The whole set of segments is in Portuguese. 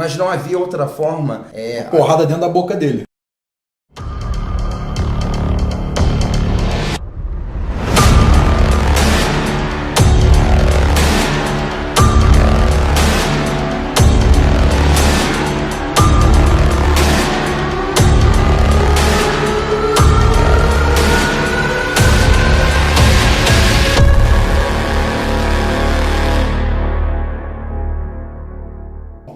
Mas não havia outra forma. Porrada dentro da boca dele.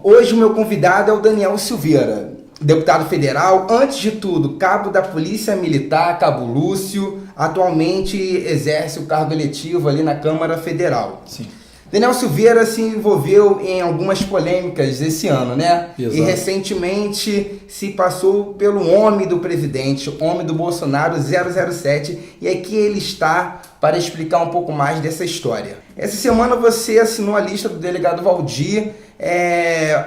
Hoje o meu convidado é o Daniel Silveira, deputado federal, antes de tudo, cabo da Polícia Militar, Cabo Lúcio, atualmente exerce o cargo eletivo ali na Câmara Federal. Sim. Daniel Silveira se envolveu em algumas polêmicas esse ano, né? Exato. E recentemente se passou pelo homem do presidente, homem do Bolsonaro 007, e aqui ele está para explicar um pouco mais dessa história. Essa semana você assinou a lista do delegado Valdir,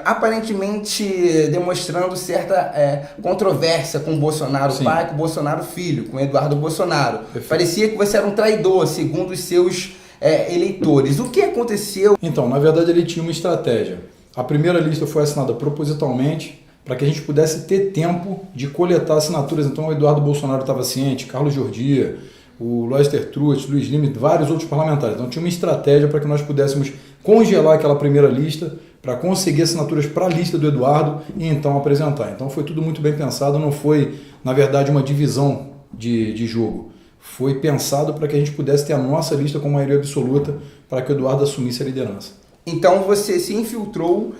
aparentemente demonstrando certa controvérsia com o Bolsonaro Sim. pai, com o Bolsonaro filho, com o Eduardo Bolsonaro. Perfeito. Parecia que você era um traidor, segundo os seus eleitores. O que aconteceu? Então, na verdade, ele tinha uma estratégia. A primeira lista foi assinada propositalmente para que a gente pudesse ter tempo de coletar assinaturas. Então, o Eduardo Bolsonaro estava ciente, Carlos Jordia, o Lester Truett, Luiz Lima, vários outros parlamentares. Então, tinha uma estratégia para que nós pudéssemos congelar aquela primeira lista para conseguir assinaturas para a lista do Eduardo e então apresentar. Então, foi tudo muito bem pensado, não foi, na verdade, uma divisão de jogo. Foi pensado para que a gente pudesse ter a nossa lista com maioria absoluta para que o Eduardo assumisse a liderança. Então você se infiltrou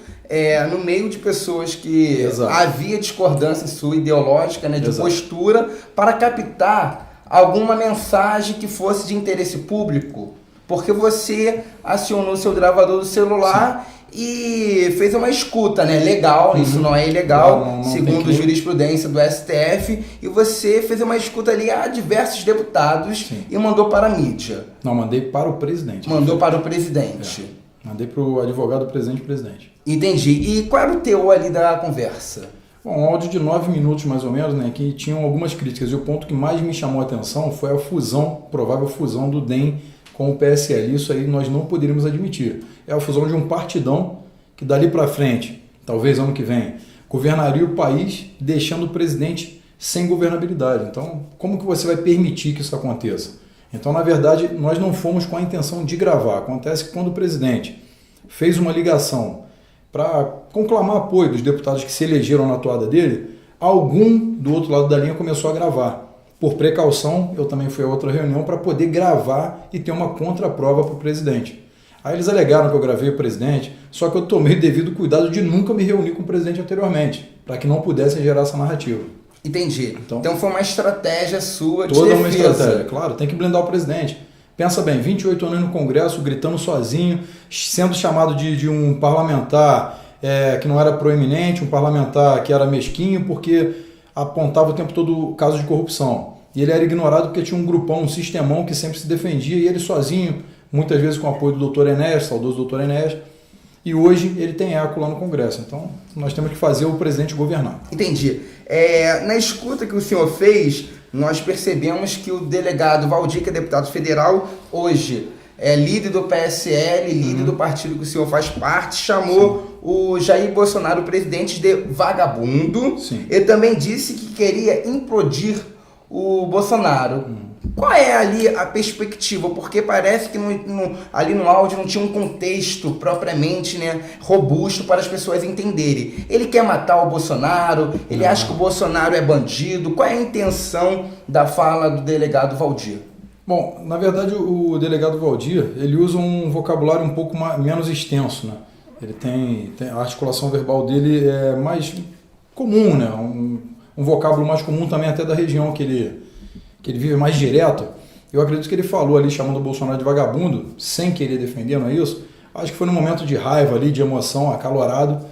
no meio de pessoas que Exato. havia discordância sua ideológica, né, de Exato. postura, para captar alguma mensagem que fosse de interesse público, porque você acionou seu gravador do celular. Sim. E fez uma escuta, né? Legal, isso não é ilegal, não segundo a jurisprudência do STF, e você fez uma escuta ali a diversos deputados. Sim. E mandou para a mídia. Não, mandei para o presidente. Mandou para o presidente. Mandei para o advogado do presidente. Entendi. E qual era o teor ali da conversa? Bom, um áudio de 9 minutos mais ou menos, né, que tinham algumas críticas, e o ponto que mais me chamou a atenção foi a provável fusão do DEM com o PSL. Isso aí nós não poderíamos admitir. É a fusão de um partidão que dali para frente, talvez ano que vem, governaria o país deixando o presidente sem governabilidade. Então, como que você vai permitir que isso aconteça? Então, na verdade, nós não fomos com a intenção de gravar. Acontece que quando o presidente fez uma ligação para conclamar apoio dos deputados que se elegeram na toada dele, algum do outro lado da linha começou a gravar. Por precaução, eu também fui a outra reunião para poder gravar e ter uma contraprova para o presidente. Aí eles alegaram que eu gravei o presidente, só que eu tomei o devido cuidado de nunca me reunir com o presidente anteriormente, para que não pudessem gerar essa narrativa. Entendi. Então foi uma estratégia sua de toda defesa. Uma estratégia, claro, tem que blindar o presidente. Pensa bem, 28 anos no Congresso, gritando sozinho, sendo chamado de um parlamentar que não era proeminente, um parlamentar que era mesquinho, porque apontava o tempo todo caso de corrupção. E ele era ignorado porque tinha um grupão, um sistemão que sempre se defendia, e ele sozinho, muitas vezes com o apoio do Dr. Enéas, saudoso Dr. Enéas, e hoje ele tem eco lá no Congresso. Então, nós temos que fazer o presidente governar. Entendi. Na escuta que o senhor fez, nós percebemos que o delegado Valdir, que é deputado federal, hoje é líder do PSL, líder do partido que o senhor faz parte, chamou Sim. o Jair Bolsonaro, presidente, de vagabundo. Sim. E também disse que queria implodir o Bolsonaro. Qual é ali a perspectiva? Porque parece que ali no áudio não tinha um contexto propriamente, né, robusto para as pessoas entenderem. Ele quer matar o Bolsonaro, ele acha que o Bolsonaro é bandido. Qual é a intenção da fala do delegado Valdir? Bom, na verdade o delegado Valdir, ele usa um vocabulário um pouco menos extenso, né? Ele tem a articulação verbal dele é mais comum, né? Um vocábulo mais comum também até da região que ele vive mais direto. Eu acredito que ele falou ali, chamando o Bolsonaro de vagabundo, sem querer defender, não é isso? Acho que foi num momento de raiva ali, de emoção, acalorado.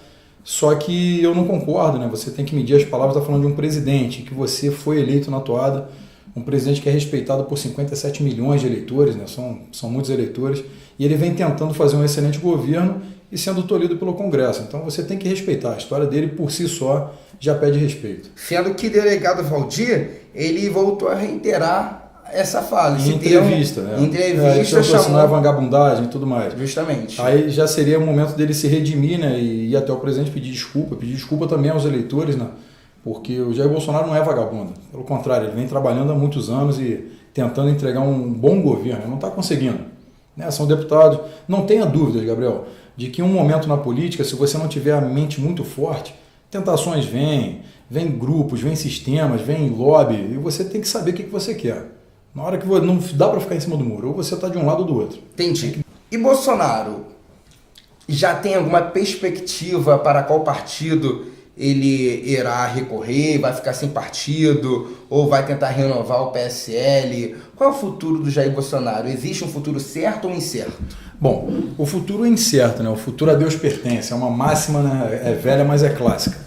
Só que eu não concordo, né? Você tem que medir as palavras, está falando de um presidente, que você foi eleito na toada, um presidente que é respeitado por 57 milhões de eleitores, né? São muitos eleitores, e ele vem tentando fazer um excelente governo e sendo tolhido pelo Congresso. Então você tem que respeitar. A história dele, por si só, já pede respeito. Sendo que o delegado Valdir, ele voltou a reiterar essa fala. Em entrevista, né? Entrevista chamou... chamou... não é vagabundagem e tudo mais. Justamente. Aí já seria o momento dele se redimir, né? E ir até o presidente pedir desculpa também aos eleitores, né? Porque o Jair Bolsonaro não é vagabundo. Pelo contrário, ele vem trabalhando há muitos anos e tentando entregar um bom governo. Ele não está conseguindo. Né? São deputados. Não tenha dúvidas, Gabriel, de que em um momento na política, se você não tiver a mente muito forte, tentações vêm grupos, vêm sistemas, vêm lobby, e você tem que saber o que você quer. Na hora que não dá para ficar em cima do muro, ou você está de um lado ou do outro. Entendi. E Bolsonaro já tem alguma perspectiva para qual partido ele irá recorrer, vai ficar sem partido, ou vai tentar renovar o PSL? Qual é o futuro do Jair Bolsonaro? Existe um futuro certo ou incerto? Bom, o futuro é incerto, né? O futuro a Deus pertence, é uma máxima, né? É velha, mas é clássica.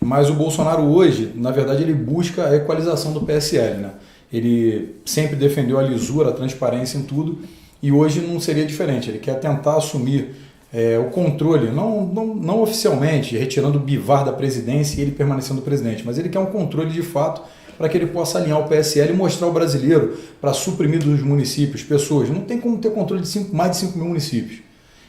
Mas o Bolsonaro hoje, na verdade, ele busca a equalização do PSL, né? Ele sempre defendeu a lisura, a transparência em tudo, e hoje não seria diferente. Ele quer tentar assumir o controle, não oficialmente, retirando o Bivar da presidência e ele permanecendo presidente, mas ele quer um controle de fato para que ele possa alinhar o PSL e mostrar ao brasileiro, para suprimir dos municípios, pessoas. Não tem como ter controle de mais de 5 mil municípios.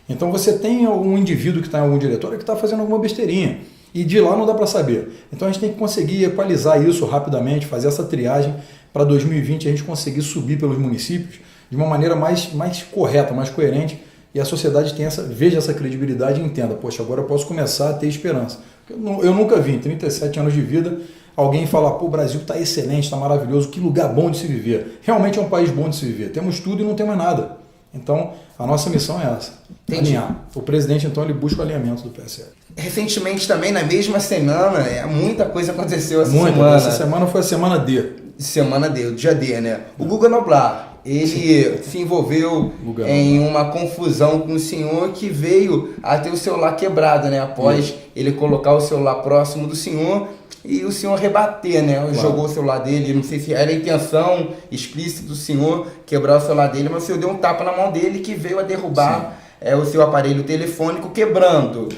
Então você tem um indivíduo que está em algum diretório que está fazendo alguma besteirinha. E de lá não dá para saber. Então a gente tem que conseguir equalizar isso rapidamente, fazer essa triagem para 2020 a gente conseguir subir pelos municípios de uma maneira mais correta, mais coerente, e a sociedade veja essa credibilidade e entenda, poxa, agora eu posso começar a ter esperança. Eu nunca vi, em 37 anos de vida, alguém falar, pô, o Brasil está excelente, está maravilhoso, que lugar bom de se viver. Realmente é um país bom de se viver. Temos tudo e não temos mais nada. Então, a nossa missão é essa. Entendi. Alinhar. O presidente, então, ele busca o alinhamento do PSL. Recentemente também, na mesma semana, muita coisa aconteceu essa semana. Essa semana foi a semana D. Semana D, o dia D, né? O Guga Noblar, ele se envolveu em uma confusão com o senhor que veio a ter o celular quebrado, né? Após ele colocar o celular próximo do senhor e o senhor rebater, né? Claro. Jogou o celular dele, não sei se era a intenção explícita do senhor quebrar o celular dele, mas o senhor deu um tapa na mão dele que veio a derrubar o seu aparelho telefônico, quebrando.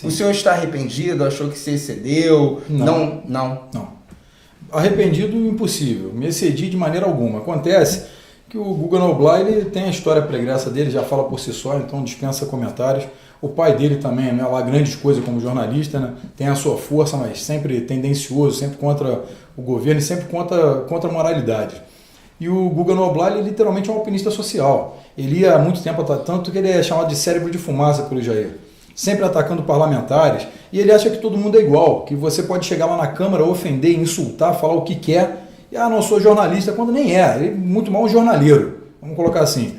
O senhor está arrependido? Achou que se excedeu? Não. Arrependido, impossível. Me excedi de maneira alguma. Acontece que o Guga Noblar, ele tem a história pregressa dele, já fala por si só, então dispensa comentários. O pai dele também, né, lá grandes coisas como jornalista, né, tem a sua força, mas sempre tendencioso, sempre contra o governo e sempre contra a moralidade. E o Guga Noblar, ele literalmente é um alpinista social. Ele ia há muito tempo, tanto que ele é chamado de cérebro de fumaça pelo Jair. Sempre atacando parlamentares, e ele acha que todo mundo é igual, que você pode chegar lá na Câmara, ofender, insultar, falar o que quer, e não sou jornalista, quando nem é, ele é muito mal um jornaleiro, vamos colocar assim.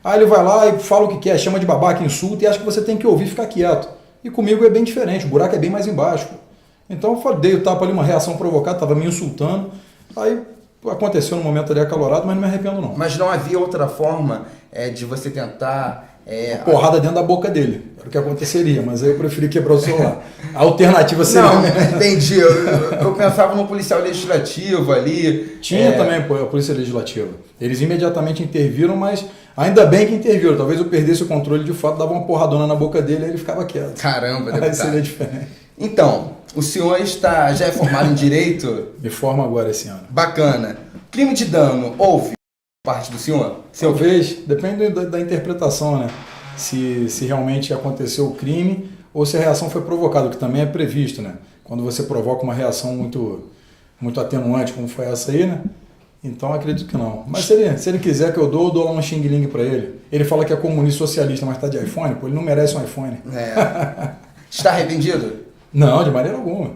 Aí ele vai lá e fala o que quer, chama de babaca, insulta, e acha que você tem que ouvir e ficar quieto. E comigo é bem diferente, o buraco é bem mais embaixo. Então eu dei o tapa ali, uma reação provocada, estava me insultando, aí aconteceu no momento ali acalorado, mas não me arrependo não. Mas não havia outra forma de você tentar... porrada dentro da boca dele, era o que aconteceria, mas aí eu preferi quebrar o celular. A alternativa seria... Não, entendi. Eu pensava no policial legislativo ali. Tinha também a polícia legislativa. Eles imediatamente interviram, mas ainda bem que interviram. Talvez eu perdesse o controle de fato, dava uma porradona na boca dele e ele ficava quieto. Caramba, deputado. Aí seria diferente. Então, o senhor já é formado em Direito? Me formo agora esse ano. Bacana. Crime de dano, houve parte do senhor? Talvez, depende da interpretação, né? Se realmente aconteceu o crime ou se a reação foi provocada, o que também é previsto, né? Quando você provoca uma reação muito atenuante, como foi essa aí, né? Então acredito que não. Mas se ele quiser que eu dou lá um xing-ling pra ele. Ele fala que é comunista socialista, mas tá de iPhone, pô, ele não merece um iPhone. Está arrependido? Não, de maneira alguma.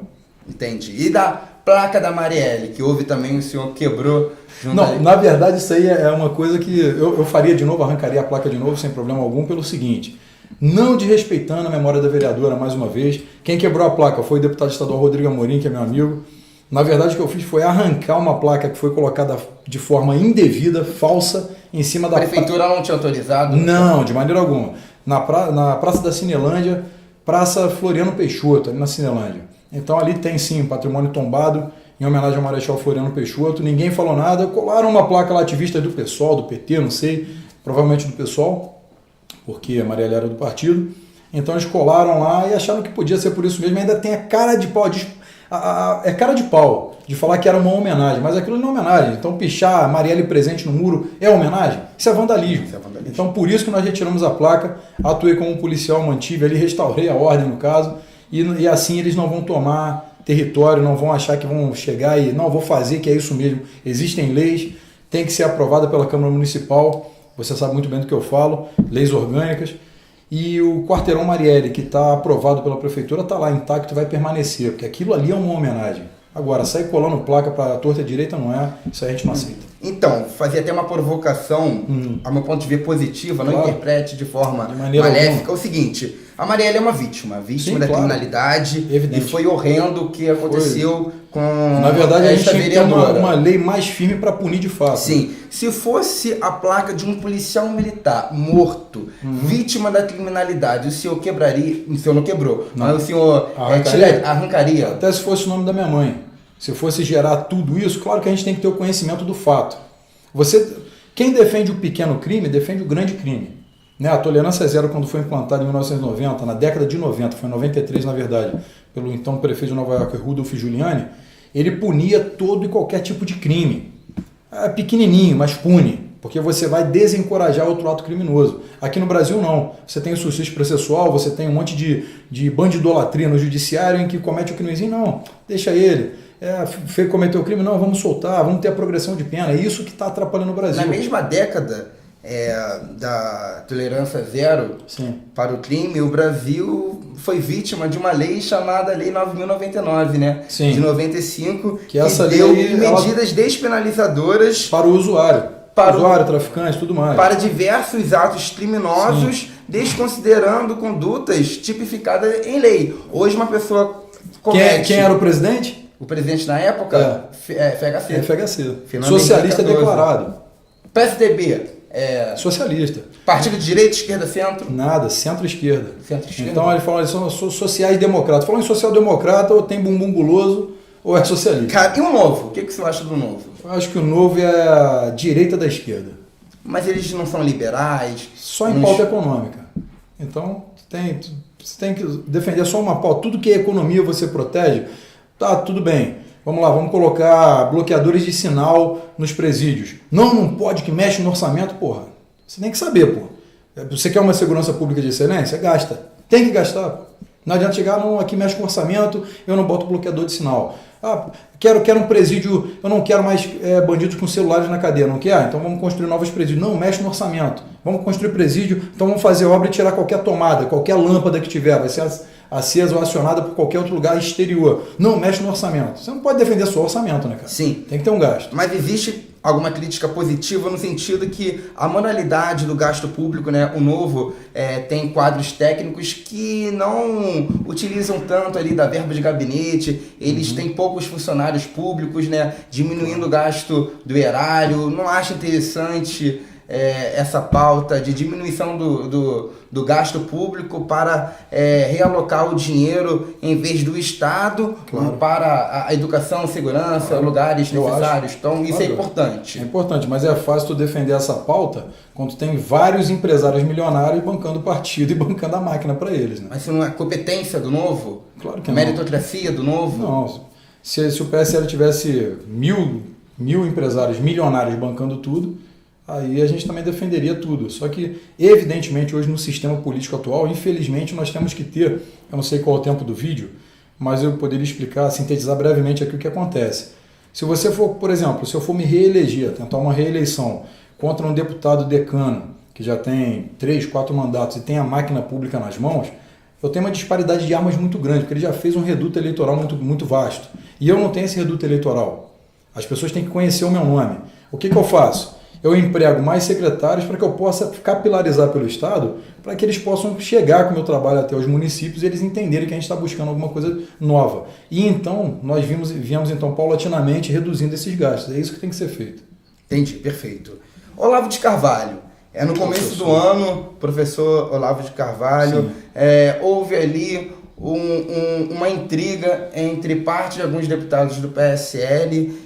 Entendi. E da placa da Marielle, que houve também, o senhor quebrou... Não, na verdade isso aí é uma coisa que eu faria de novo, arrancaria a placa de novo sem problema algum pelo seguinte, não desrespeitando a memória da vereadora mais uma vez, quem quebrou a placa foi o deputado estadual Rodrigo Amorim, que é meu amigo. Na verdade o que eu fiz foi arrancar uma placa que foi colocada de forma indevida, falsa, em cima da... A prefeitura não tinha autorizado? Não, de maneira alguma. Na Praça da Cinelândia, Praça Floriano Peixoto, ali na Cinelândia. Então ali tem sim patrimônio tombado, em homenagem ao Marechal Floriano Peixoto, ninguém falou nada, colaram uma placa lá ativista do PSOL, do PT, não sei, provavelmente do PSOL, porque a Marielle era do partido, Então eles colaram lá e acharam que podia ser por isso mesmo. Ainda tem a cara de pau, é cara de pau de falar que era uma homenagem, mas aquilo não é homenagem. Então pichar Marielle presente no muro é homenagem? Isso é vandalismo. Então por isso que nós retiramos a placa, atuei como policial, mantive ali, restaurei a ordem no caso, e assim eles não vão tomar território, não vão achar que vão chegar e não, vou fazer, que é isso mesmo. Existem leis, tem que ser aprovada pela Câmara Municipal, você sabe muito bem do que eu falo, leis orgânicas. E o quarteirão Marielle, que está aprovado pela prefeitura, está lá intacto, vai permanecer, porque aquilo ali é uma homenagem. Agora, sair colando placa para a torta e direita não é, isso a gente não aceita. Então, fazia até uma provocação, a meu ponto de vista positiva, não interprete de forma maléfica. É o seguinte, a Marielle é uma vítima Sim, da criminalidade, evidente. E foi horrendo o que aconteceu com Na verdade, a gente esta tem que ter uma lei mais firme para punir de fato. Sim, se fosse a placa de um policial militar morto, vítima da criminalidade, o senhor quebraria, o senhor não quebrou, mas o senhor arrancaria. Até se fosse o nome da minha mãe. Se fosse gerar tudo isso, claro que a gente tem que ter o conhecimento do fato. Quem defende o pequeno crime, defende o grande crime. Né? A tolerância zero, quando foi implantada em 1990, na década de 90, foi em 93 na verdade, pelo então prefeito de Nova York, Rudolph Giuliani, ele punia todo e qualquer tipo de crime. É pequenininho, mas pune, porque você vai desencorajar outro ato criminoso. Aqui no Brasil não. Você tem o suicídio processual, você tem um monte de bandidolatria no judiciário em que comete o crimezinho, não, deixa ele. Cometeu o crime, não, vamos soltar, vamos ter a progressão de pena. É isso que está atrapalhando o Brasil. Na mesma década da tolerância zero para o crime, o Brasil foi vítima de uma lei chamada Lei 9.099, né? Sim. De 95, que essa deu lei, medidas despenalizadoras para o usuário. Para o usuário, traficante, tudo mais. Para diversos atos criminosos, desconsiderando condutas tipificadas em lei. Hoje uma pessoa comete... Quem era o presidente? O presidente na época? FHC. FHC. Socialista declarado. PSDB. Socialista. Partido de direita, esquerda, centro? Nada, centro-esquerda. Centro-esquerda. Então ele fala, eles são sociais-democratas. Falando em social-democrata, ou tem bumbum guloso, ou é socialista. Cara, e o Novo? O que você acha do Novo? Eu acho que o Novo é a direita da esquerda. Mas eles não são liberais? Só em pauta econômica. Então, você tem que defender só uma pauta. Tudo que é economia você protege, tá, tudo bem. Vamos lá, vamos colocar bloqueadores de sinal nos presídios. Não pode, que mexe no orçamento, porra. Você tem que saber, porra. Você quer uma segurança pública de excelência? Gasta. Tem que gastar, pô. Não adianta chegar, não, aqui mexe com orçamento, eu não boto bloqueador de sinal. Quero um presídio, eu não quero mais bandidos com celulares na cadeia, não quer? Então vamos construir novos presídios. Não, mexe no orçamento. Vamos construir presídio, então vamos fazer obra e tirar qualquer tomada, qualquer lâmpada que tiver, vai ser acesa ou acionada por qualquer outro lugar exterior. Não, mexe no orçamento. Você não pode defender só o orçamento, né, cara? Sim. Tem que ter um gasto. Mas existe alguma crítica positiva no sentido que a moralidade do gasto público, né, o Novo tem quadros técnicos que não utilizam tanto ali da verba de gabinete, eles têm poucos funcionários públicos, né, diminuindo o gasto do erário. Não acha interessante essa pauta de diminuição do gasto público para realocar o dinheiro em vez do Estado para a educação, segurança, lugares necessários. Então isso é importante. É importante, mas é fácil tu defender essa pauta quando tem vários empresários milionários bancando o partido e bancando a máquina para eles. Né? Mas isso não é competência do Novo? Claro que não. Meritocracia do Novo? Não. Se o PSL tivesse mil empresários milionários bancando tudo, aí a gente também defenderia tudo. Só que, evidentemente, hoje no sistema político atual, infelizmente, nós temos que ter, eu não sei qual é o tempo do vídeo, mas eu poderia explicar, sintetizar brevemente aqui o que acontece. Se você for, por exemplo, se eu for me reeleger, tentar uma reeleição contra um deputado decano, que já tem 3, 4 mandatos e tem a máquina pública nas mãos, eu tenho uma disparidade de armas muito grande, porque ele já fez um reduto eleitoral muito, muito vasto. E eu não tenho esse reduto eleitoral. As pessoas têm que conhecer o meu nome. O que eu faço? Eu emprego mais secretários para que eu possa capilarizar pelo Estado, para que eles possam chegar com o meu trabalho até os municípios e eles entenderem que a gente está buscando alguma coisa nova. E então, nós viemos então paulatinamente reduzindo esses gastos. É isso que tem que ser feito. Entendi, perfeito. Olavo de Carvalho. No começo do ano, professor Olavo de Carvalho, houve ali uma intriga entre parte de alguns deputados do PSL,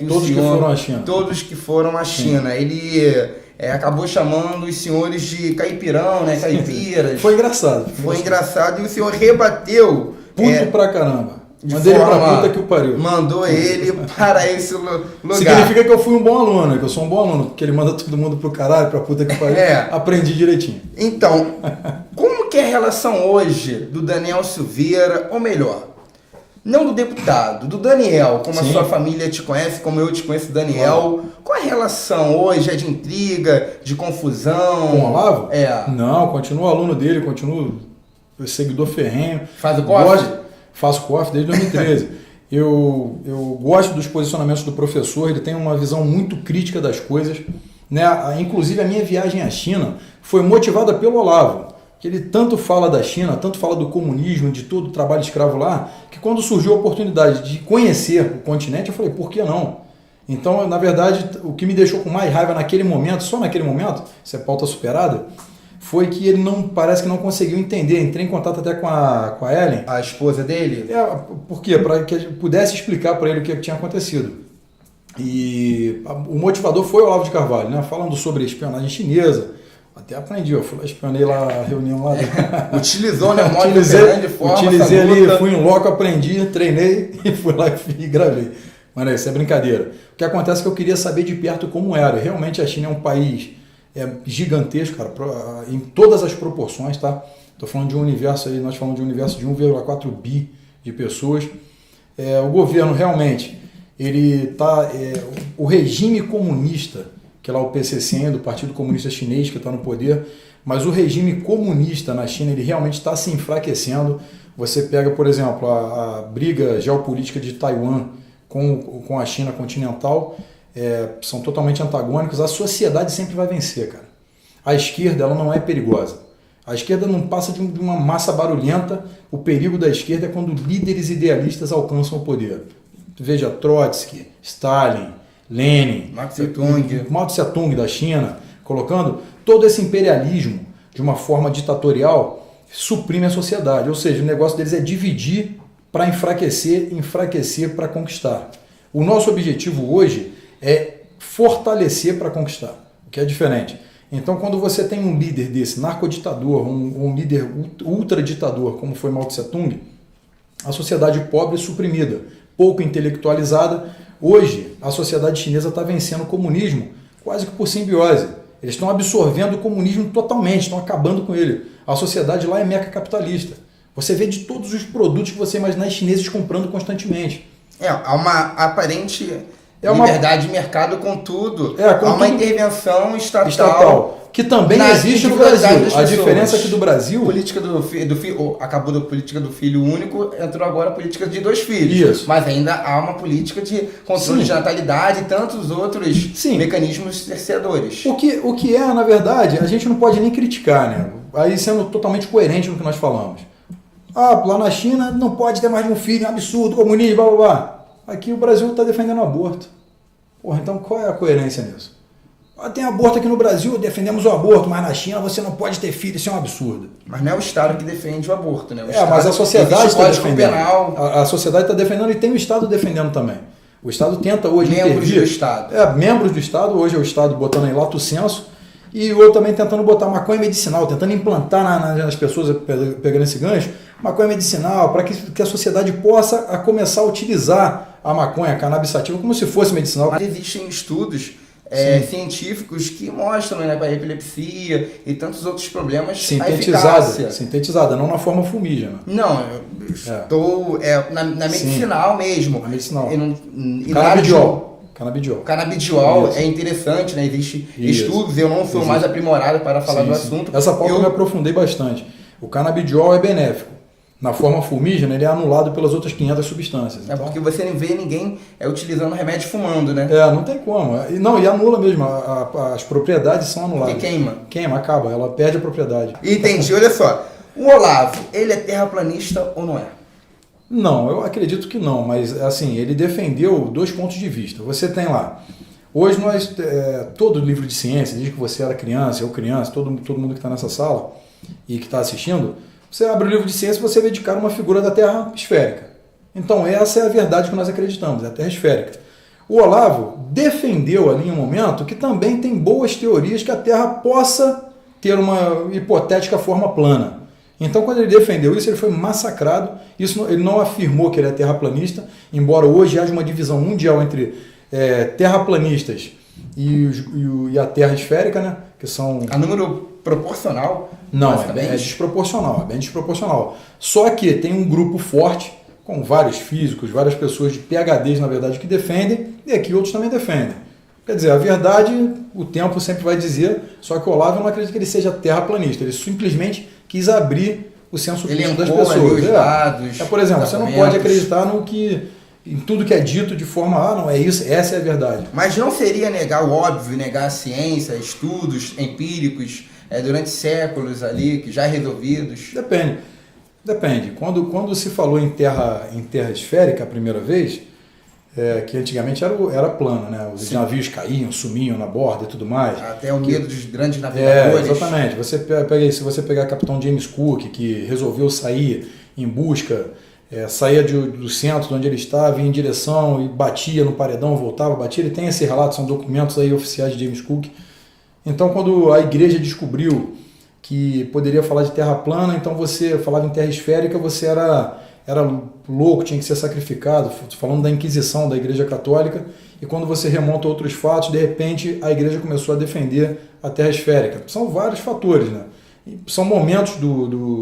todos que foram à China. Todos que foram à China. Ele acabou chamando os senhores de caipirão, né? Caipiras. Foi engraçado. Foi engraçado e o senhor rebateu. Puto pra caramba. Mandei ele pra puta que o pariu. Mandou ele para esse lugar. Significa que eu fui um bom aluno, que eu sou um bom aluno, porque ele manda todo mundo pro caralho, pra puta que pariu. Aprendi direitinho. Então, como que é a relação hoje do Daniel Silveira, ou melhor, não do deputado, do Daniel, como Sim. a sua família te conhece, como eu te conheço, Daniel. Qual é a relação hoje? É de intriga, de confusão? Com o Olavo? Não, continuo aluno dele, continuo seguidor ferrenho. Faz o corte? Faço COF desde 2013. Eu gosto dos posicionamentos do professor, ele tem uma visão muito crítica das coisas. Né? Inclusive a minha viagem à China foi motivada pelo Olavo, que ele tanto fala da China, tanto fala do comunismo, de todo o trabalho escravo lá, que quando surgiu a oportunidade de conhecer o continente, eu falei, por que não? Então, na verdade, o que me deixou com mais raiva naquele momento, só naquele momento, isso é pauta superada, foi que ele parece que não conseguiu entender. Entrei em contato até com a Ellen. A esposa dele? Por quê? Para que a gente pudesse explicar para ele o que tinha acontecido. E o motivador foi o Olavo de Carvalho, né? Falando sobre espionagem chinesa. Até aprendi, eu espionei lá a reunião lá. Utilizou, né? Utilizei ali, fui em loco, aprendi, treinei e fui lá e gravei. Mas isso é brincadeira. O que acontece é que eu queria saber de perto como era. Realmente a China é um país gigantesco, cara, em todas as proporções, tá? Estou falando de um universo aí, nós falamos de um universo de 1,4 bi de pessoas. O governo realmente, o regime comunista, que é lá o PCC ainda, o Partido Comunista Chinês que está no poder, mas o regime comunista na China, ele realmente está se enfraquecendo. Você pega, por exemplo, a briga geopolítica de Taiwan com a China continental, são totalmente antagônicos. A sociedade sempre vai vencer, cara. A esquerda, ela não é perigosa. A esquerda não passa de uma massa barulhenta. O perigo da esquerda é quando líderes idealistas alcançam o poder. Veja Trotsky, Stalin, Lenin, Mao Tse-tung da China, colocando todo esse imperialismo de uma forma ditatorial, suprime a sociedade. Ou seja, o negócio deles é dividir para enfraquecer, enfraquecer para conquistar. O nosso objetivo hoje é fortalecer para conquistar, o que é diferente. Então, quando você tem um líder desse, narcoditador, um líder ultraditador, como foi Mao Tse-tung, a sociedade pobre e suprimida, pouco intelectualizada. Hoje, a sociedade chinesa está vencendo o comunismo quase que por simbiose. Eles estão absorvendo o comunismo totalmente, estão acabando com ele. A sociedade lá é meca capitalista. Você vê de todos os produtos que você imaginar os chineses comprando constantemente. Há uma aparente liberdade de mercado com tudo. Há uma intervenção estatal que também existe no Brasil. A diferença aqui do Brasil... Política do filho, acabou da política do filho único, entrou agora a política de 2 filhos. Isso. Mas ainda há uma política de controle de natalidade e tantos outros mecanismos cerceadores. O que na verdade, a gente não pode nem criticar, né? Aí sendo totalmente coerente no que nós falamos. Lá na China não pode ter mais de um filho, é um absurdo, comunismo, blá blá blá. Aqui o Brasil está defendendo o aborto. Então qual é a coerência nisso? Tem aborto aqui no Brasil, defendemos o aborto, mas na China você não pode ter filho, isso é um absurdo. Mas não é o Estado que defende o aborto, né? Mas a sociedade está defendendo. A sociedade está defendendo e tem o Estado defendendo também. O Estado tenta hoje membros do Estado. Membros do Estado, hoje é o Estado botando aí lato senso, e o outro também tentando botar maconha medicinal, tentando implantar nas pessoas, pegando esse gancho, maconha medicinal, para que a sociedade possa começar a utilizar a maconha, a cannabis sativa, como se fosse medicinal. Mas existem estudos científicos que mostram, né, para a epilepsia e tantos outros problemas sintetizada, não na forma fumígena. Não, eu estou na medicinal mesmo. Na medicinal. Canabidiol. Canabidiol é interessante, né? Existem estudos, eu não sou mais aprimorado para falar do assunto. Essa pauta eu me aprofundei bastante. O canabidiol é benéfico. Na forma fumígena, ele é anulado pelas outras 500 substâncias. Então... porque você não vê ninguém utilizando remédio fumando, né? Não tem como. E anula mesmo. As propriedades são anuladas. Porque queima. Queima, acaba. Ela perde a propriedade. Entendi. Olha só. O Olavo, ele é terraplanista ou não é? Não, eu acredito que não. Mas, assim, ele defendeu 2 pontos de vista. Você tem lá... Hoje nós... todo livro de ciência, desde que você era criança, eu criança, todo mundo que está nessa sala e que está assistindo... Você abre o livro de ciência e você vê de cara uma figura da Terra esférica. Então essa é a verdade que nós acreditamos, é a Terra esférica. O Olavo defendeu ali em um momento que também tem boas teorias que a Terra possa ter uma hipotética forma plana. Então, quando ele defendeu isso, ele foi massacrado. Ele não afirmou que ele é terraplanista, embora hoje haja uma divisão mundial entre terraplanistas e a Terra esférica, né? Que são... A número proporcional? Não, é desproporcional, é bem desproporcional. Só que tem um grupo forte, com vários físicos, várias pessoas de PhDs, na verdade, que defendem, e aqui outros também defendem. Quer dizer, a verdade, o tempo sempre vai dizer, só que o Olavo, eu não acredito que ele seja terraplanista, ele simplesmente quis abrir o senso crítico das pessoas. Por exemplo, você não pode acreditar em tudo que é dito de forma, não é isso, essa é a verdade. Mas não seria negar o óbvio, negar a ciência, estudos empíricos durante séculos ali, que já resolvidos? Depende. Quando se falou em terra esférica a primeira vez, que antigamente era plana, né? Os navios caíam, sumiam na borda e tudo mais. Até o medo dos grandes navegadores. Exatamente. Se você pegar o capitão James Cook, que resolveu sair em busca, saía do centro de onde ele estava, ia em direção e batia no paredão, voltava, batia. Ele tem esse relato, são documentos aí oficiais de James Cook. Então, quando a igreja descobriu que poderia falar de terra plana, então você falava em terra esférica, você era louco, tinha que ser sacrificado, falando da Inquisição da Igreja Católica, e quando você remonta a outros fatos, de repente a igreja começou a defender a terra esférica. São vários fatores, né? E são momentos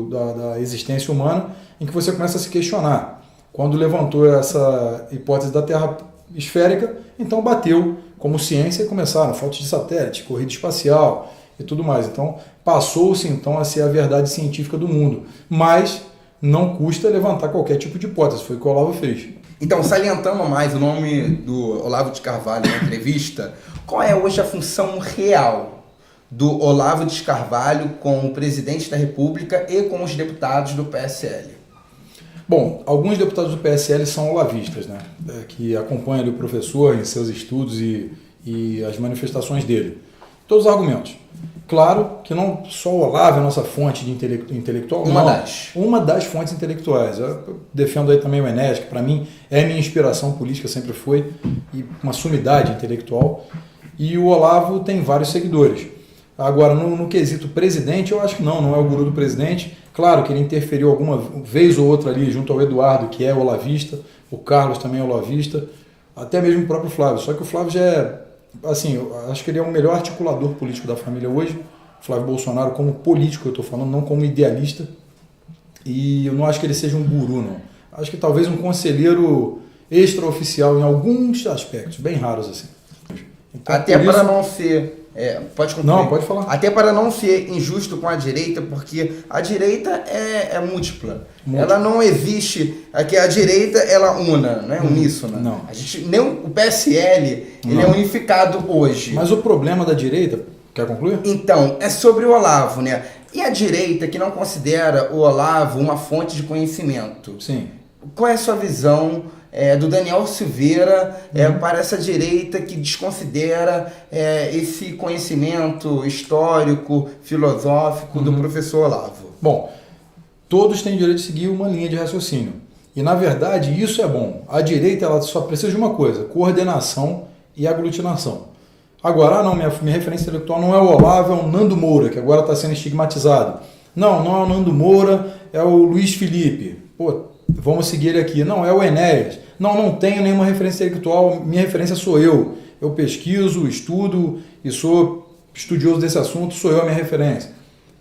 da existência humana em que você começa a se questionar. Quando levantou essa hipótese da terra esférica, então bateu como ciência e começaram fotos de satélite, corrida espacial e tudo mais. Então passou-se então a ser a verdade científica do mundo, mas não custa levantar qualquer tipo de hipótese, foi o que o Olavo fez. Então, salientando mais o nome do Olavo de Carvalho na entrevista, qual é hoje a função real do Olavo de Carvalho com o presidente da República e com os deputados do PSL? Bom, alguns deputados do PSL são olavistas, né? Que acompanham ali o professor em seus estudos e as manifestações dele. Todos os argumentos. Claro que não só o Olavo é a nossa fonte de intelectual. Uma das fontes intelectuais. Eu defendo aí também o Enéas, que para mim é minha inspiração política, sempre foi, e uma sumidade intelectual. E o Olavo tem vários seguidores. Agora, no quesito presidente, eu acho que não é o guru do presidente. Claro que ele interferiu alguma vez ou outra ali junto ao Eduardo, que é olavista, o Carlos também é olavista, até mesmo o próprio Flávio. Só que o Flávio já é... Assim, eu acho que ele é o melhor articulador político da família hoje, Flávio Bolsonaro, como político, eu estou falando, não como idealista. E eu não acho que ele seja um guru, não. Acho que talvez um conselheiro extraoficial em alguns aspectos, bem raros assim. Então, até para não ser... pode concluir. Não, pode falar. Até para não ser injusto com a direita, porque a direita é múltipla. Ela não existe... Aqui a direita, ela não é uníssona. Não. Nem o PSL, ele é unificado hoje. Mas o problema da direita... Quer concluir? Então, é sobre o Olavo, né? E a direita que não considera o Olavo uma fonte de conhecimento? Sim. Qual é a sua visão do Daniel Silveira para essa direita que desconsidera esse conhecimento histórico, filosófico do professor Olavo? Bom, todos têm direito de seguir uma linha de raciocínio. E, na verdade, isso é bom. A direita ela só precisa de uma coisa, coordenação e aglutinação. Agora, minha referência intelectual não é o Olavo, é o Nando Moura, que agora está sendo estigmatizado. Não é o Nando Moura, é o Luiz Felipe. Pô, vamos seguir ele aqui. Não, é o Enéas. Não tenho nenhuma referência intelectual, minha referência sou eu. Eu pesquiso, estudo e sou estudioso desse assunto, sou eu a minha referência.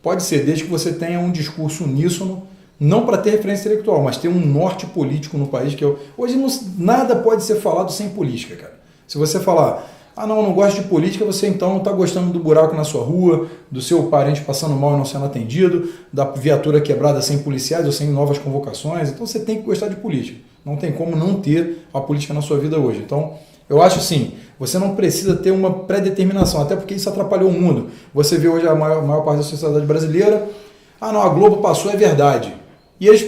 Pode ser, desde que você tenha um discurso uníssono, não para ter referência intelectual, mas ter um norte político no país. Hoje nada pode ser falado sem política, cara. Se você falar... não gosto de política, você então está gostando do buraco na sua rua, do seu parente passando mal e não sendo atendido, da viatura quebrada sem policiais ou sem novas convocações. Então você tem que gostar de política. Não tem como não ter a política na sua vida hoje. Então, eu acho assim, você não precisa ter uma pré-determinação, até porque isso atrapalhou o mundo. Você vê hoje a maior parte da sociedade brasileira, a Globo passou, é verdade. E eles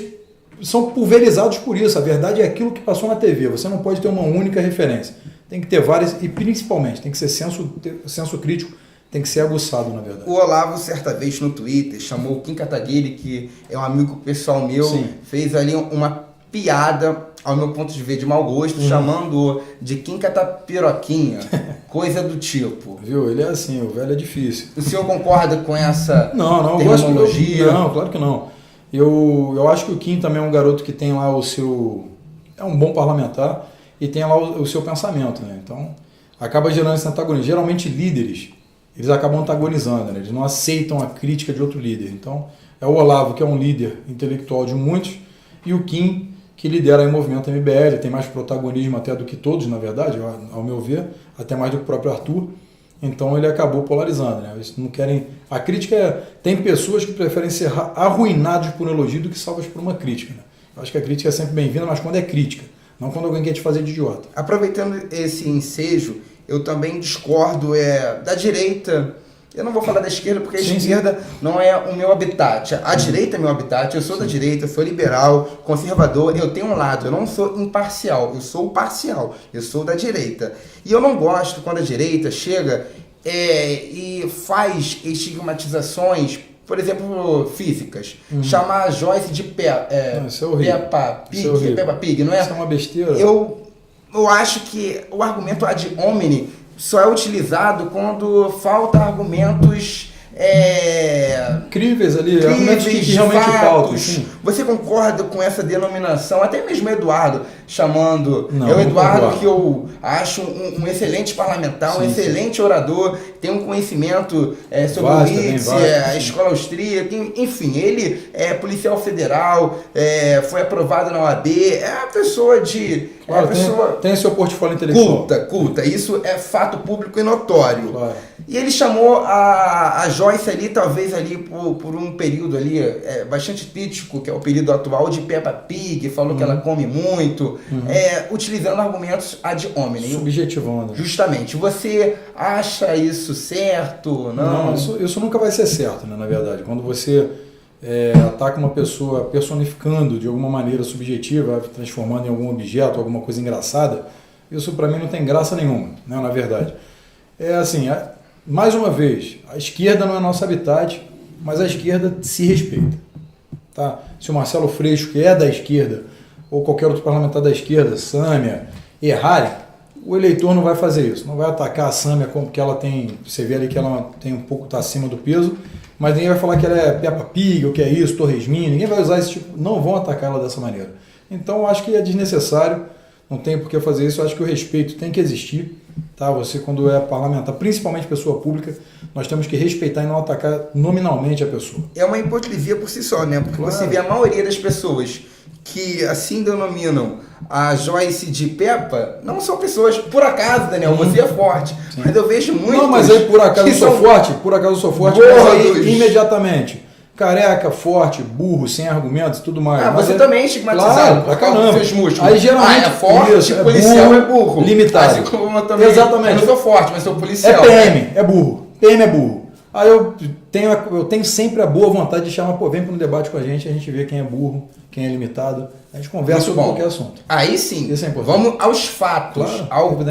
são pulverizados por isso. A verdade é aquilo que passou na TV. Você não pode ter uma única referência. Tem que ter várias e, principalmente, tem que ser senso crítico, tem que ser aguçado, na verdade. O Olavo, certa vez no Twitter, chamou o Kim Kataguiri, que é um amigo pessoal meu, fez ali uma piada ao meu ponto de ver, de mau gosto, chamando de Kim Catapiroquinha, coisa do tipo. Viu? Ele é assim, o velho é difícil. O senhor concorda com essa Não, terminologia? Não, claro que não. Eu acho que o Kim também é um garoto que tem lá o seu... É um bom parlamentar e tem lá o seu pensamento, né? Então, acaba gerando esse antagonismo. Geralmente, líderes, eles acabam antagonizando, né? Eles não aceitam a crítica de outro líder. Então, é o Olavo, que é um líder intelectual de muitos, e o Kim, que lidera aí o movimento MBL, tem mais protagonismo até do que todos, na verdade, ao meu ver, até mais do que o próprio Arthur. Então ele acabou polarizando, né? Eles não querem... A crítica é... Tem pessoas que preferem ser arruinados por um elogio do que salvas por uma crítica, né? Eu acho que a crítica é sempre bem-vinda, mas quando é crítica, não quando alguém quer te fazer de idiota. Aproveitando esse ensejo, eu também discordo da direita. Eu não vou falar da esquerda, porque a esquerda não é o meu habitat. A direita é meu habitat, eu sou da direita, eu sou liberal, conservador, eu tenho um lado, eu não sou imparcial, eu sou parcial, eu sou da direita. E eu não gosto quando a direita chega e faz estigmatizações, por exemplo, físicas. Chamar a Joyce de isso é horrível. Peppa Pig, não é? Isso é uma besteira. Eu acho que o argumento ad hominem só é utilizado quando falta argumentos críveis ali, argumentos que realmente faltam. Você concorda com essa denominação? Até mesmo o Eduardo chamando. Não, é o Eduardo concordo. que eu acho um excelente parlamentar, um excelente orador, tem um conhecimento sobre o Leeds, a escola austríaca, enfim, ele é policial federal, foi aprovado na OAB, é uma pessoa de... Claro, tem seu portfólio intelectual. Culta, isso é fato público e notório. Claro. E ele chamou a Joyce ali, talvez ali por um período ali bastante crítico, que é o período atual, de Peppa Pig, falou que ela come muito, utilizando argumentos ad hominem. Subjetivando. Justamente. Você acha isso certo? Não, isso nunca vai ser certo, né, na verdade. Quando você ataca uma pessoa personificando de alguma maneira subjetiva, transformando em algum objeto, alguma coisa engraçada, isso para mim não tem graça nenhuma, né, na verdade. É assim, mais uma vez, a esquerda não é nosso habitat, mas a esquerda se respeita. Tá? Se o Marcelo Freixo, que é da esquerda, ou qualquer outro parlamentar da esquerda, Sâmia, errarem, o eleitor não vai fazer isso. Não vai atacar a Sâmia porque ela tem, você vê ali que ela tem um pouco, está acima do peso, mas ninguém vai falar que ela é Peppa Pig, ou que é isso, Torresminho, ninguém vai usar esse tipo, não vão atacar ela dessa maneira. Então eu acho que é desnecessário, não tem por que fazer isso, eu acho que o respeito tem que existir. Tá? Você, quando é parlamentar, principalmente pessoa pública, nós temos que respeitar e não atacar nominalmente a pessoa. É uma hipocrisia por si só, né? Porque claro. Você vê a maioria das pessoas que assim denominam a Joyce de Peppa, não são pessoas, por acaso, Daniel, você é forte, mas eu vejo muitos... Não, mas aí por acaso eu sou forte, mas aí imediatamente... Careca, forte, burro, sem argumentos e tudo mais. Você também é estigmatizado. Claro, pra caramba. Seus músculos. Aí geralmente é forte, isso, policial é burro. Limitado. Assim como eu também. Exatamente. Eu não sou forte, mas sou policial. É PM, é burro. PM é burro. Aí eu tenho sempre a boa vontade de chamar, vem para um debate com a gente vê quem é burro, quem é limitado, a gente conversa sobre qualquer assunto. Aí sim, isso é importante. Vamos aos fatos,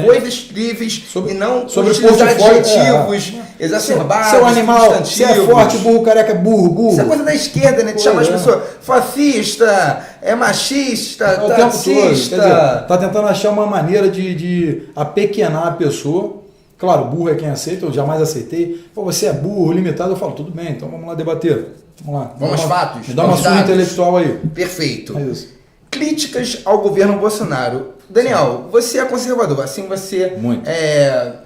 coisas críveis sobre, e não sobre utilizar adjetivos exacerbados, seu animal, você é forte, burro, careca, burro. Isso é coisa da esquerda, né? De chamar as pessoas fascista, machista, racista. Tá tentando achar uma maneira de apequenar a pessoa. Claro, burro é quem aceita, eu jamais aceitei. Você é burro, limitado, eu falo, tudo bem, então vamos lá debater. Vamos aos fatos. Me dá uma surra intelectual aí. Perfeito. É isso. Críticas ao governo Bolsonaro. Daniel, você é conservador, assim você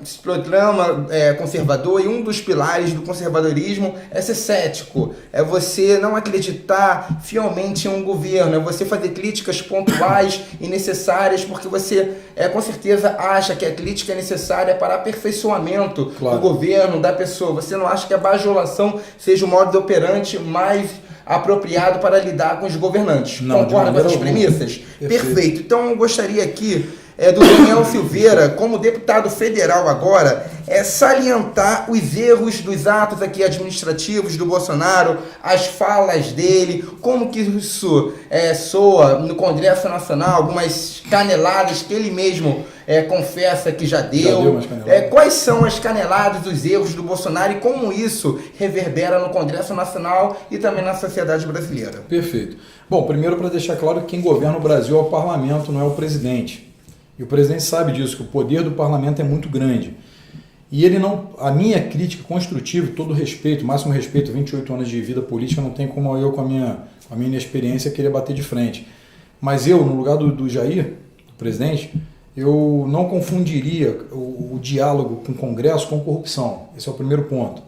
se proclama conservador, e um dos pilares do conservadorismo é ser cético, é você não acreditar fielmente em um governo, é você fazer críticas pontuais e necessárias, porque você com certeza acha que a crítica é necessária para aperfeiçoamento do governo, da pessoa. Você não acha que a bajulação seja o modo operante mais apropriado para lidar com os governantes. Concorda com essas premissas? Perfeito. Então eu gostaria aqui do Daniel Silveira, como deputado federal agora, é salientar os erros dos atos aqui administrativos do Bolsonaro, as falas dele, como que isso soa no Congresso Nacional, algumas caneladas que ele mesmo confessa que já deu. Quais são as caneladas, os erros do Bolsonaro e como isso reverbera no Congresso Nacional e também na sociedade brasileira? Perfeito. Bom, primeiro para deixar claro que quem governa o Brasil é o parlamento, não é o presidente. E o presidente sabe disso, que o poder do parlamento é muito grande. E ele não, a minha crítica construtiva, todo respeito, máximo respeito, 28 anos de vida política, não tem como eu com a minha inexperiência querer bater de frente. Mas eu, no lugar do Jair, do presidente, eu não confundiria o diálogo com o Congresso com corrupção. Esse é o primeiro ponto.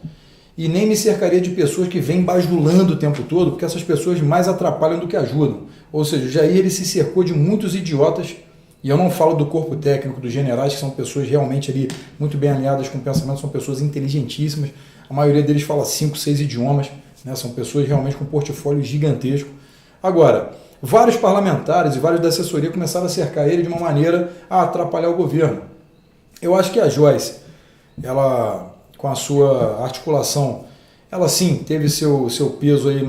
E nem me cercaria de pessoas que vêm bajulando o tempo todo, porque essas pessoas mais atrapalham do que ajudam. Ou seja, o Jair ele se cercou de muitos idiotas, e eu não falo do corpo técnico, dos generais, que são pessoas realmente ali muito bem alinhadas com o pensamento, são pessoas inteligentíssimas, a maioria deles fala 5, 6 idiomas, né? São pessoas realmente com portfólio gigantesco. Agora, vários parlamentares e vários da assessoria começaram a cercar ele de uma maneira a atrapalhar o governo. Eu acho que a Joyce, ela, com a sua articulação, ela sim teve seu peso aí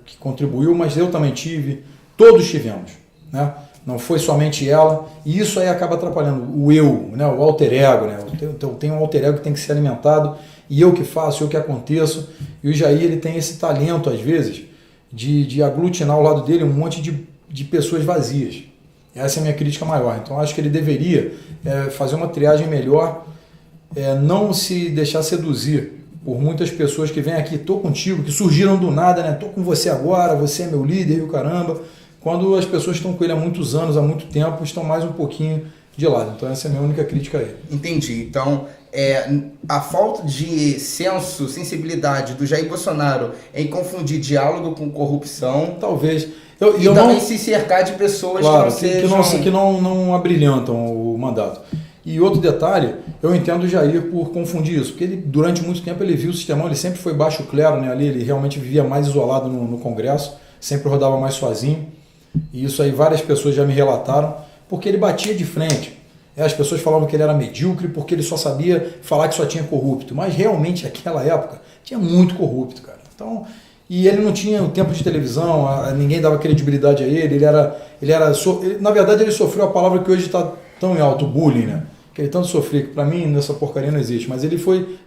que contribuiu, mas eu também tive, todos tivemos, né? Não foi somente ela, e isso aí acaba atrapalhando o eu, né? O alter ego, né? Eu tenho um alter ego que tem que ser alimentado, e eu que faço, eu que aconteço, e o Jair ele tem esse talento, às vezes, de aglutinar ao lado dele um monte de pessoas vazias. Essa é a minha crítica maior. Então acho que ele deveria fazer uma triagem melhor, não se deixar seduzir por muitas pessoas que vêm aqui, tô contigo, que surgiram do nada, né? Tô com você agora, você é meu líder e o caramba. Quando as pessoas estão com ele há muitos anos, há muito tempo, estão mais um pouquinho de lado. Então essa é a minha única crítica a ele. Entendi. Então, a falta de sensibilidade do Jair Bolsonaro em confundir diálogo com corrupção... Talvez. E também se cercar de pessoas que não abrilhantam o mandato. E outro detalhe, eu entendo o Jair por confundir isso, porque ele, durante muito tempo, ele viu o sistemão, ele sempre foi baixo clero, né? Ali ele realmente vivia mais isolado no Congresso, sempre rodava mais sozinho. E isso aí várias pessoas já me relataram, porque ele batia de frente. As pessoas falavam que ele era medíocre porque ele só sabia falar que só tinha corrupto. Mas realmente naquela época tinha muito corrupto, cara. Então, e ele não tinha o tempo de televisão, ninguém dava credibilidade a ele. Na verdade ele sofreu a palavra que hoje está tão em alto, o bullying, né? Que ele tanto sofreu, que pra mim nessa porcaria não existe. Mas ele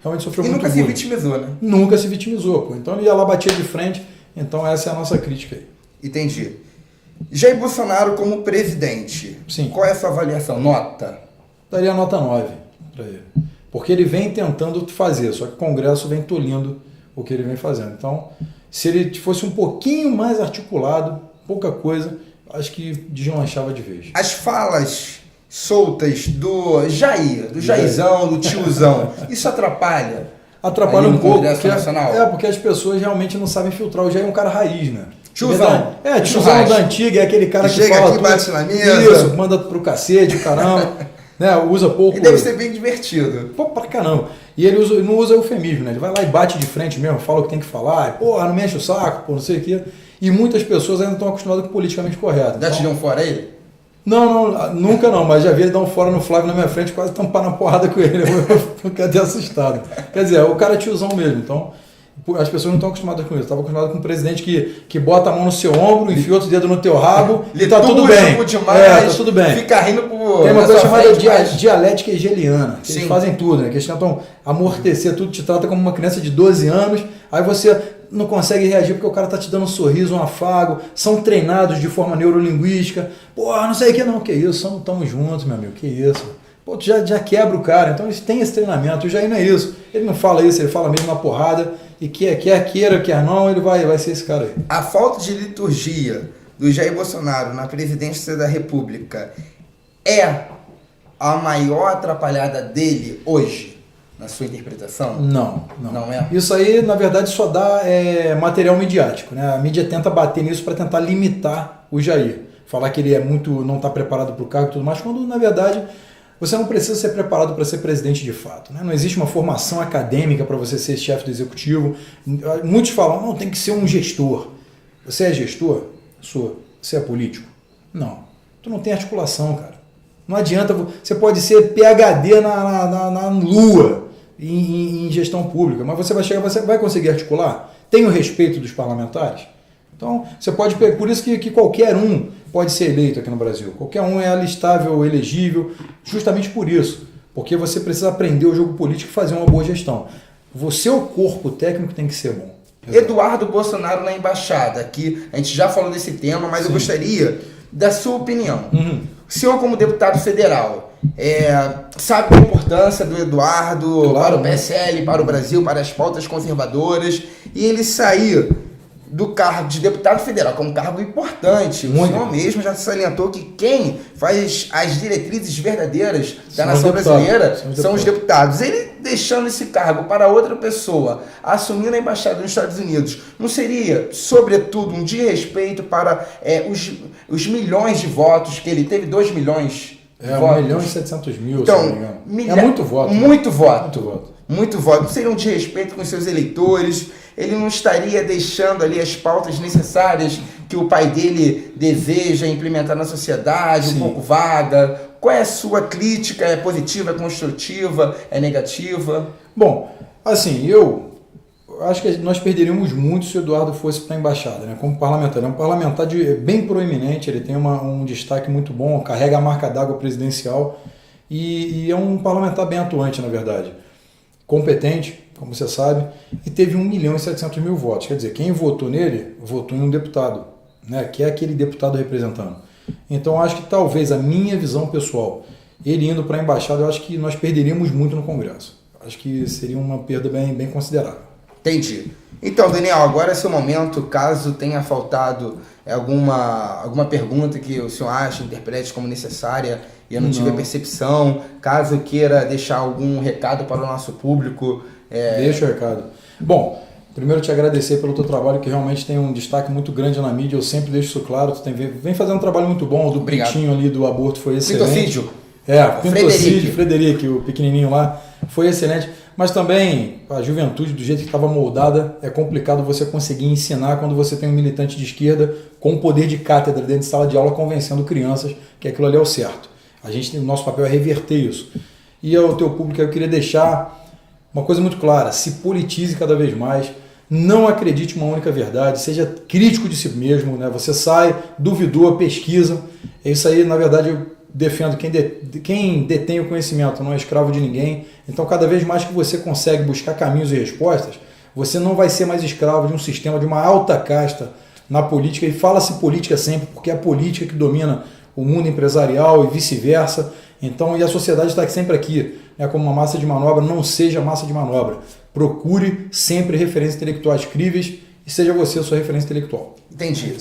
realmente sofreu muito bullying. E nunca se vitimizou, né? Nunca se vitimizou, pô. Então ele ia lá, batia de frente. Então essa é a nossa crítica aí. Entendi. Jair Bolsonaro como presidente, sim. Qual é a sua avaliação? Nota? Daria nota 9 para ele. Porque ele vem tentando fazer, só que o Congresso vem tolindo o que ele vem fazendo. Então, se ele fosse um pouquinho mais articulado, pouca coisa, acho que deslanchava de vez. As falas soltas do Jair, do Jairzão, do tiozão, isso atrapalha? Atrapalha um pouco, porque as pessoas realmente não sabem filtrar. O Jair é um cara raiz, né? Tiozão. Tiozão da antiga, é aquele cara que chega fala aqui, bate na mesa. Isso, manda pro cacete, o caramba. Né, usa pouco. E deve ser bem divertido. Pô, pra caramba. E ele não usa eufemismo, né? Ele vai lá e bate de frente mesmo, fala o que tem que falar. Pô, não me enche o saco, pô, não sei o quê. E muitas pessoas ainda estão acostumadas com o politicamente correto. Já te deu um fora ele? Não, nunca não, mas já vi ele dar um fora no Flávio na minha frente, quase tampar na porrada com ele. Eu fiquei até assustado. Quer dizer, o cara é tiozão mesmo, então as pessoas não estão acostumadas com isso. Estava acostumado com um presidente que bota a mão no seu ombro, enfia outro dedo no teu rabo e tá tudo bem. Demais, tá tudo bem. Fica rindo por... Tem uma coisa chamada dialética hegeliana, que eles fazem tudo, né? Que eles tentam amortecer tudo, te trata como uma criança de 12 anos, aí você não consegue reagir porque o cara tá te dando um sorriso, um afago, são treinados de forma neurolinguística. Pô, não sei o que não, que isso, estamos juntos, meu amigo, que isso. Pô, tu já quebra o cara, então eles têm esse treinamento, o Jair não é isso. Ele não fala isso, ele fala mesmo na porrada, e quer queira, quer não, ele vai ser esse cara aí. A falta de liturgia do Jair Bolsonaro na presidência da República é a maior atrapalhada dele hoje, na sua interpretação? Não. Não é? Isso aí, na verdade, só dá material midiático, né? A mídia tenta bater nisso para tentar limitar o Jair. Falar que ele não está preparado para o cargo e tudo mais, quando, na verdade, você não precisa ser preparado para ser presidente de fato, né? Não existe uma formação acadêmica para você ser chefe do executivo. Muitos falam, não, tem que ser um gestor. Você é gestor? Sou. Você é político? Não. Tu não tem articulação, cara. Não adianta, você pode ser PhD na Lua em gestão pública, mas você vai chegar, você vai conseguir articular? Tem o respeito dos parlamentares? Então, você pode, por isso que qualquer um pode ser eleito aqui no Brasil. Qualquer um é alistável, elegível, justamente por isso. Porque você precisa aprender o jogo político e fazer uma boa gestão. Você, o corpo técnico, tem que ser bom. Eduardo Bolsonaro na embaixada, aqui a gente já falou desse tema, mas eu gostaria da sua opinião. O senhor, como deputado federal, sabe a importância do Eduardo para o PSL, para o Brasil, para as pautas conservadoras, e ele sair do cargo de deputado federal, que é um cargo importante. O senhor mesmo já salientou que quem faz as diretrizes verdadeiras da nação brasileira são os deputados. Ele deixando esse cargo para outra pessoa, assumindo a embaixada dos Estados Unidos, não seria, sobretudo, um desrespeito para os milhões de votos que ele teve? 2 milhões de votos. 1.700.000, então, se não me engano. É muito voto. Muito voto. Muito voto. Não seria um desrespeito com seus eleitores? Ele não estaria deixando ali as pautas necessárias que o pai dele deseja implementar na sociedade, um pouco vaga? Qual é a sua crítica? É positiva, é construtiva, é negativa? Bom, assim, eu acho que nós perderíamos muito se o Eduardo fosse para a embaixada, né? Como parlamentar. Ele é um parlamentar bem proeminente, ele tem um destaque muito bom, carrega a marca d'água presidencial e é um parlamentar bem atuante, na verdade. Competente, como você sabe, e teve 1.700.000 votos. Quer dizer, quem votou nele, votou em um deputado, né, que é aquele deputado representando. Então, acho que talvez a minha visão pessoal, ele indo para a embaixada, eu acho que nós perderíamos muito no Congresso. Acho que seria uma perda bem considerável. Entendi. Então, Daniel, agora é seu momento. Caso tenha faltado alguma pergunta que o senhor acha, interprete como necessária e eu não tive a percepção, caso queira deixar algum recado para o nosso público... Deixa o recado. Bom, primeiro te agradecer pelo teu trabalho, que realmente tem um destaque muito grande na mídia, eu sempre deixo isso claro, tu vem fazendo um trabalho muito bom, o do Pintinho ali do aborto foi excelente. Pintocídio. Pintocídio, Frederico, o pequenininho lá, foi excelente, mas também a juventude, do jeito que estava moldada, é complicado você conseguir ensinar quando você tem um militante de esquerda com poder de cátedra dentro de sala de aula convencendo crianças que aquilo ali é o certo. O nosso papel é reverter isso. E ao teu público eu queria deixar uma coisa muito clara: se politize cada vez mais, não acredite em uma única verdade, seja crítico de si mesmo, né? Você sai, duvidou, pesquisa. É isso aí, na verdade, eu defendo quem detém o conhecimento, não é escravo de ninguém. Então, cada vez mais que você consegue buscar caminhos e respostas, você não vai ser mais escravo de um sistema, de uma alta casta na política. E fala-se política sempre, porque é a política que domina o mundo empresarial e vice-versa. Então, e a sociedade está sempre aqui, né, como uma massa de manobra. Não seja massa de manobra. Procure sempre referências intelectuais críveis e seja você a sua referência intelectual. Entendi.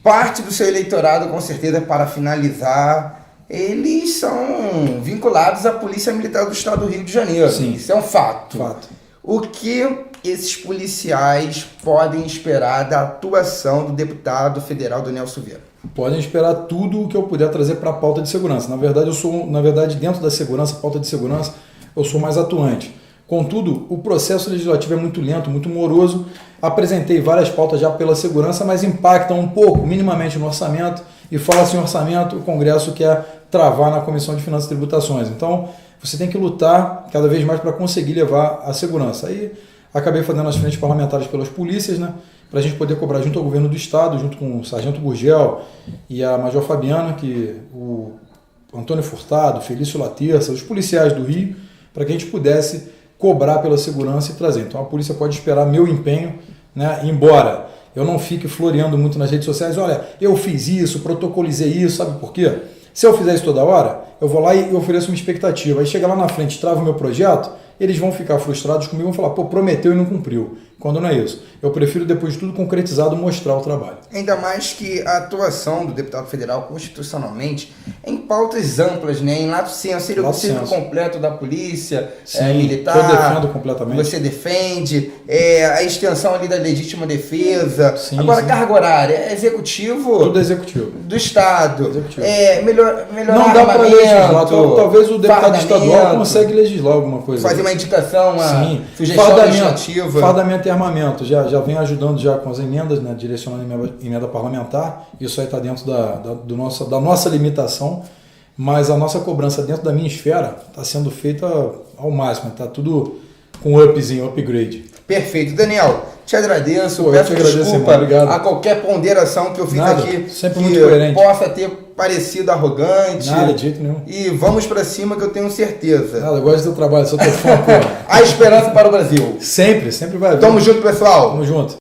Parte do seu eleitorado, com certeza, para finalizar, eles são vinculados à Polícia Militar do Estado do Rio de Janeiro. Sim. Isso é um fato. Fato. O que esses policiais podem esperar da atuação do deputado federal Daniel Silveira? Podem esperar tudo o que eu puder trazer para a pauta de segurança. Na verdade, dentro da segurança, pauta de segurança, eu sou mais atuante. Contudo, o processo legislativo é muito lento, muito moroso. Apresentei várias pautas já pela segurança, mas impactam um pouco, minimamente, no orçamento. E fala-se em orçamento, o Congresso quer travar na Comissão de Finanças e Tributações. Então, você tem que lutar cada vez mais para conseguir levar a segurança. Aí, acabei fazendo as frentes parlamentares pelas polícias, né, para a gente poder cobrar junto ao governo do Estado, junto com o Sargento Gurgel e a Major Fabiana, que o Antônio Furtado, Felício Laterça, os policiais do Rio, para que a gente pudesse cobrar pela segurança e trazer. Então a polícia pode esperar meu empenho, né, embora eu não fique floreando muito nas redes sociais, olha, eu fiz isso, protocolizei isso, sabe por quê? Se eu fizer isso toda hora, eu vou lá e ofereço uma expectativa, aí chega lá na frente, trava o meu projeto, eles vão ficar frustrados comigo e vão falar, pô, prometeu e não cumpriu, quando não é isso. Eu prefiro, depois de tudo concretizado, mostrar o trabalho. Ainda mais que a atuação do deputado federal constitucionalmente é em pautas amplas, né? Em lato senso, seria o ciclo completo da polícia militar. Eu defendo completamente. Você defende, a extensão ali da legítima defesa. Sim, agora, sim. Carga horária, é executivo. Tudo executivo. Do Estado. Executivo. Melhorar não dá para legislar. Talvez o deputado fardamento, estadual consiga legislar alguma coisa. Fazer uma indicação, uma sugestão fardamento, legislativa. Fardamento e armamento. Já vem ajudando já com as emendas, né, direcionando a emenda parlamentar. Isso aí está dentro da nossa limitação. mas a nossa cobrança dentro da minha esfera está sendo feita ao máximo, está tudo com upzinho, upgrade. Perfeito. Daniel, te agradeço, Pô, peço desculpa a qualquer ponderação que eu fiz Nada, aqui sempre que muito coerente. possa ter parecido arrogante. Nada, de jeito nenhum. E vamos pra cima que eu tenho certeza. Nada, eu gosto do teu trabalho, sou teu fã, pô. A esperança para o Brasil. Sempre vai haver. Tamo junto, pessoal. Tamo junto.